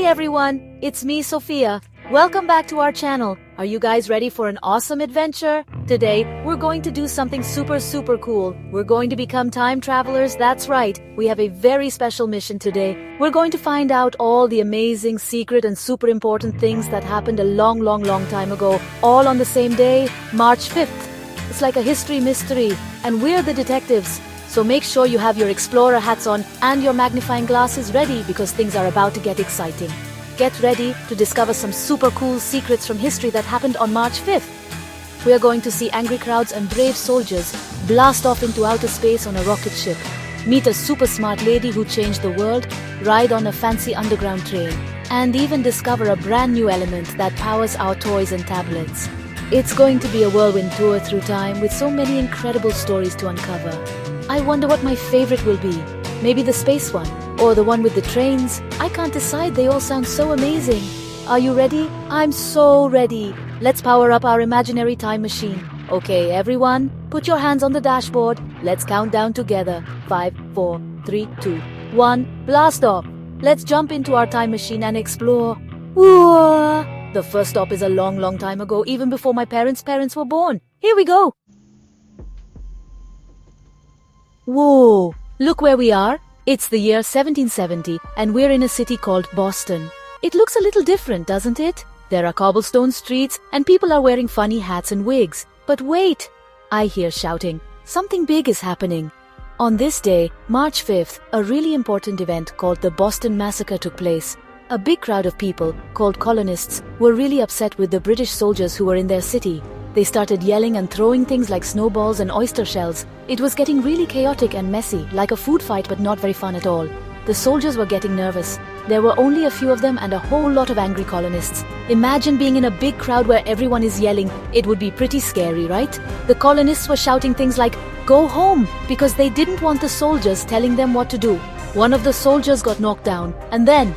everyone, it's me Sophia. Welcome back to our channel. Are you guys ready for an awesome adventure? Today, we're going to do something super cool. We're going to become time travelers, that's right. We have a very special mission today. We're going to find out all the amazing, secret and super important things that happened a long time ago, all on the same day, March 5th. It's like a history mystery, and we're the detectives. So make sure you have your explorer hats on and your magnifying glasses ready because things are about to get exciting. Get ready to discover some super cool secrets from history that happened on March 5th. We are going to see angry crowds and brave soldiers blast off into outer space on a rocket ship, meet a super smart lady who changed the world, ride on a fancy underground train, and even discover a brand new element that powers our toys and tablets. It's going to be a whirlwind tour through time with so many incredible stories to uncover. I wonder what my favorite will be. Maybe the space one, or the one with the trains. I can't decide, they all sound so amazing. Are you ready? I'm so ready. Let's power up our imaginary time machine. Okay, everyone, put your hands on the dashboard. Let's count down together. 5, 4, 3, 2, 1, blast off. Let's jump into our time machine and explore. Whoa! The first stop is a long time ago, even before my parents' were born. Here we go. Whoa! Look where we are. It's the year 1770 and we're in a city called Boston. It looks a little different, doesn't it? There are cobblestone streets and people are wearing funny hats and wigs. But wait! I hear shouting. Something big is happening. On this day, March 5th, a really important event called the Boston Massacre took place. A big crowd of people, called colonists, were really upset with the British soldiers who were in their city. They started yelling and throwing things like snowballs and oyster shells. It was getting really chaotic and messy, like a food fight but not very fun at all. The soldiers were getting nervous. There were only a few of them and a whole lot of angry colonists. Imagine being in a big crowd where everyone is yelling. It would be pretty scary, right? The colonists were shouting things like, "Go home," because they didn't want the soldiers telling them what to do. One of the soldiers got knocked down, and then,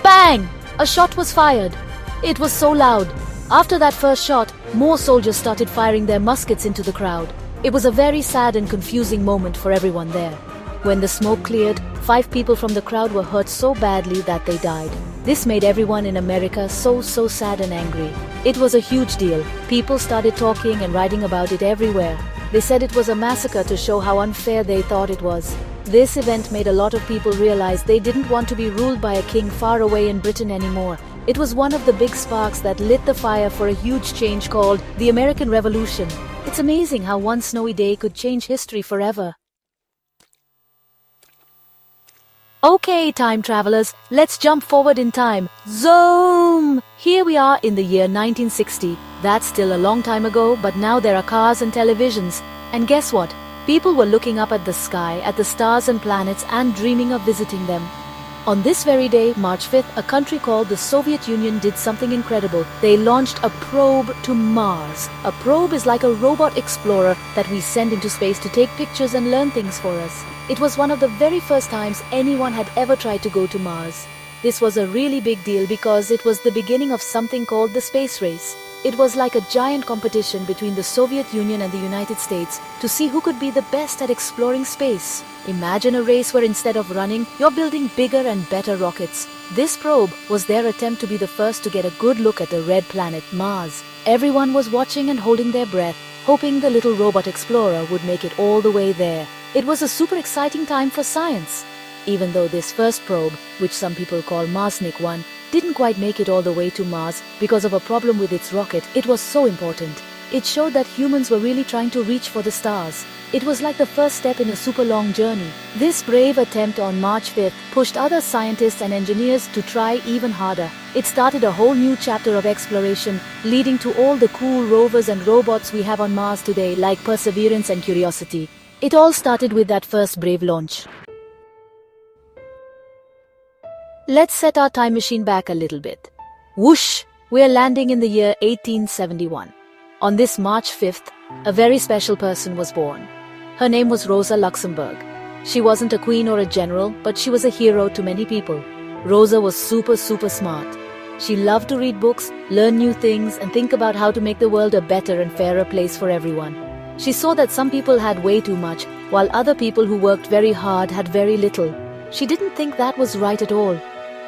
bang! A shot was fired. It was so loud. After that first shot, more soldiers started firing their muskets into the crowd. It was a very sad and confusing moment for everyone there. When the smoke cleared, 5 people from the crowd were hurt so badly that they died. This made everyone in America so sad and angry. It was a huge deal. People started talking and writing about it everywhere. They said it was a massacre to show how unfair they thought it was. This event made a lot of people realize they didn't want to be ruled by a king far away in Britain anymore. It was one of the big sparks that lit the fire for a huge change called the American Revolution. It's amazing how one snowy day could change history forever. Okay, time travelers, let's jump forward in time. Zoom! Here we are in the year 1960. That's still a long time ago, but now there are cars and televisions. And guess what? People were looking up at the sky, at the stars and planets, and dreaming of visiting them. On this very day, March 5th, a country called the Soviet Union did something incredible. They launched a probe to Mars. A probe is like a robot explorer that we send into space to take pictures and learn things for us. It was one of the very first times anyone had ever tried to go to Mars. This was a really big deal because it was the beginning of something called the space race. It was like a giant competition between the Soviet Union and the United States to see who could be the best at exploring space. Imagine a race where instead of running, you're building bigger and better rockets. This probe was their attempt to be the first to get a good look at the red planet, Mars. Everyone was watching and holding their breath, hoping the little robot explorer would make it all the way there. It was a super exciting time for science. Even though this first probe, which some people call Marsnik 1, didn't quite make it all the way to Mars because of a problem with its rocket, it was so important. It showed that humans were really trying to reach for the stars. It was like the first step in a super long journey. This brave attempt on March 5th pushed other scientists and engineers to try even harder. It started a whole new chapter of exploration, leading to all the cool rovers and robots we have on Mars today, like Perseverance and Curiosity. It all started with that first brave launch. Let's set our time machine back a little bit. Whoosh! We're landing in the year 1871. On this March 5th, a very special person was born. Her name was Rosa Luxemburg. She wasn't a queen or a general, but she was a hero to many people. Rosa was super smart. She loved to read books, learn new things, and think about how to make the world a better and fairer place for everyone. She saw that some people had way too much, while other people who worked very hard had very little. She didn't think that was right at all.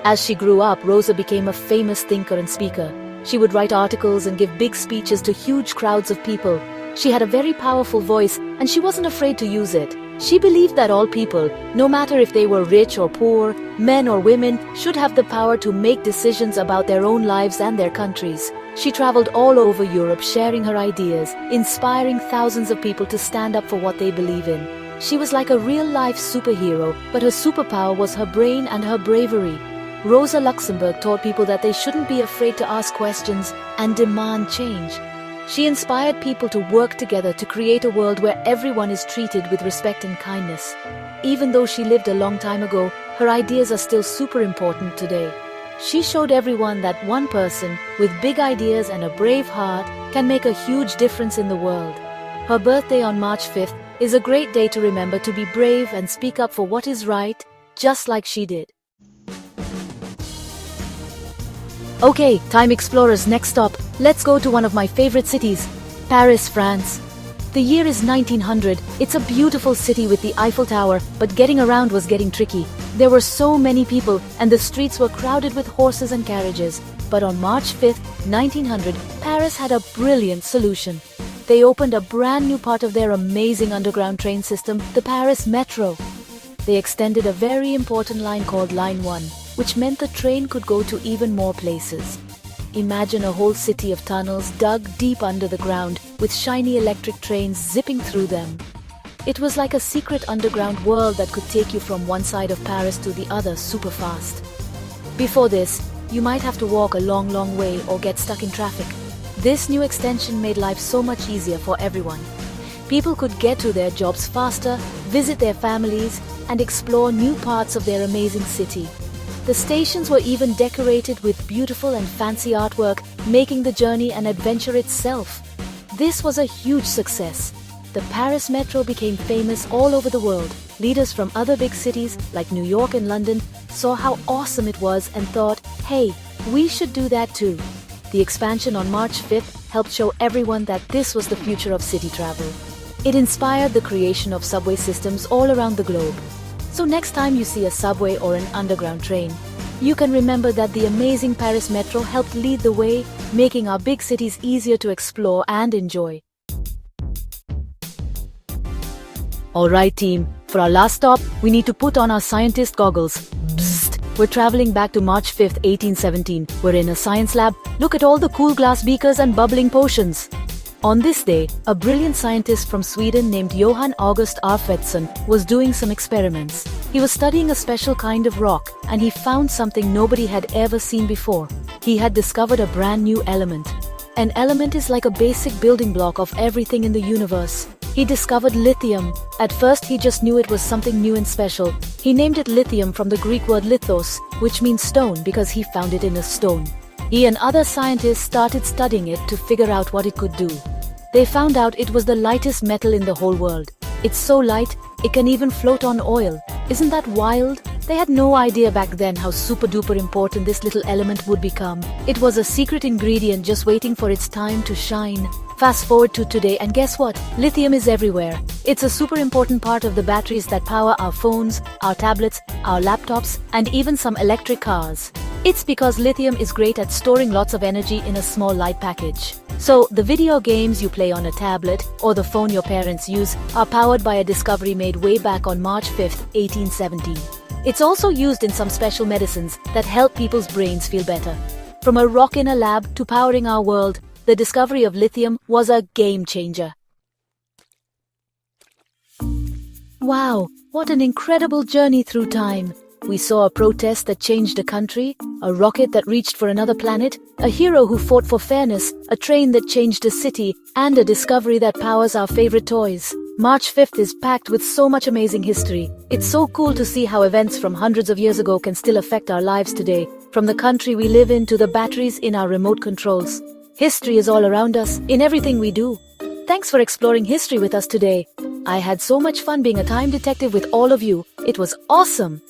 As she grew up, Rosa became a famous thinker and speaker. She would write articles and give big speeches to huge crowds of people. She had a very powerful voice, and she wasn't afraid to use it. She believed that all people, no matter if they were rich or poor, men or women, should have the power to make decisions about their own lives and their countries. She traveled all over Europe sharing her ideas, inspiring thousands of people to stand up for what they believe in. She was like a real-life superhero, but her superpower was her brain and her bravery. Rosa Luxemburg taught people that they shouldn't be afraid to ask questions and demand change. She inspired people to work together to create a world where everyone is treated with respect and kindness. Even though she lived a long time ago, her ideas are still super important today. She showed everyone that one person with big ideas and a brave heart can make a huge difference in the world. Her birthday on March 5th is a great day to remember to be brave and speak up for what is right, just like she did. Okay, time explorers, next stop. Let's go to one of my favorite cities, Paris, France. The year is 1900. It's a beautiful city with the Eiffel Tower, but getting around was getting tricky. There were so many people, and the streets were crowded with horses and carriages. But on March 5th, 1900, Paris had a brilliant solution. They opened a brand new part of their amazing underground train system, the Paris Metro. They extended a very important line called Line 1, which meant the train could go to even more places. Imagine a whole city of tunnels dug deep under the ground, with shiny electric trains zipping through them. It was like a secret underground world that could take you from one side of Paris to the other super fast. Before this, you might have to walk a long way or get stuck in traffic. This new extension made life so much easier for everyone. People could get to their jobs faster, visit their families, and explore new parts of their amazing city. The stations were even decorated with beautiful and fancy artwork, making the journey an adventure itself. This was a huge success. The Paris Metro became famous all over the world. Leaders from other big cities like New York and London saw how awesome it was and thought, hey, we should do that too. The expansion on March 5th helped show everyone that this was the future of city travel. It inspired the creation of subway systems all around the globe. So next time you see a subway or an underground train, you can remember that the amazing Paris Metro helped lead the way, making our big cities easier to explore and enjoy. Alright team, for our last stop, we need to put on our scientist goggles. Bzzzt! We're traveling back to March 5th, 1817. We're in a science lab. Look at all the cool glass beakers and bubbling potions. On this day, a brilliant scientist from Sweden named Johann August Arfvedson was doing some experiments. He was studying a special kind of rock, and he found something nobody had ever seen before. He had discovered a brand new element. An element is like a basic building block of everything in the universe. He discovered lithium. At first he just knew it was something new and special. He named it lithium from the Greek word lithos, which means stone, because he found it in a stone. He and other scientists started studying it to figure out what it could do. They found out it was the lightest metal in the whole world. It's so light, it can even float on oil. Isn't that wild? They had no idea back then how super duper important this little element would become. It was a secret ingredient just waiting for its time to shine. Fast forward to today, and guess what? Lithium is everywhere. It's a super important part of the batteries that power our phones, our tablets, our laptops, and even some electric cars. It's because lithium is great at storing lots of energy in a small light package. So, the video games you play on a tablet or the phone your parents use are powered by a discovery made way back on March 5th, 1817. It's also used in some special medicines that help people's brains feel better. From a rock in a lab to powering our world, the discovery of lithium was a game changer. Wow, what an incredible journey through time. We saw a protest that changed a country, a rocket that reached for another planet, a hero who fought for fairness, a train that changed a city, and a discovery that powers our favorite toys. March 5th is packed with so much amazing history. It's so cool to see how events from hundreds of years ago can still affect our lives today, from the country we live in to the batteries in our remote controls. History is all around us, in everything we do. Thanks for exploring history with us today. I had so much fun being a time detective with all of you. It was awesome!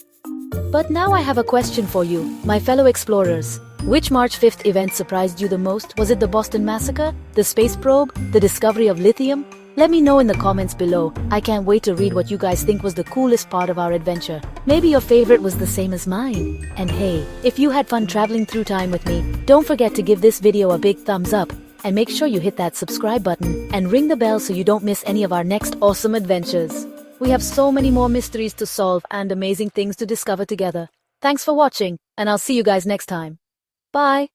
But now I have a question for you, my fellow explorers. Which March 5th event surprised you the most? Was it the Boston Massacre, the space probe, the discovery of lithium? Let me know in the comments below. I can't wait to read what you guys think was the coolest part of our adventure. Maybe your favorite was the same as mine. And hey, if you had fun traveling through time with me, don't forget to give this video a big thumbs up. And make sure you hit that subscribe button and ring the bell so you don't miss any of our next awesome adventures. We have so many more mysteries to solve and amazing things to discover together. Thanks for watching, and I'll see you guys next time. Bye.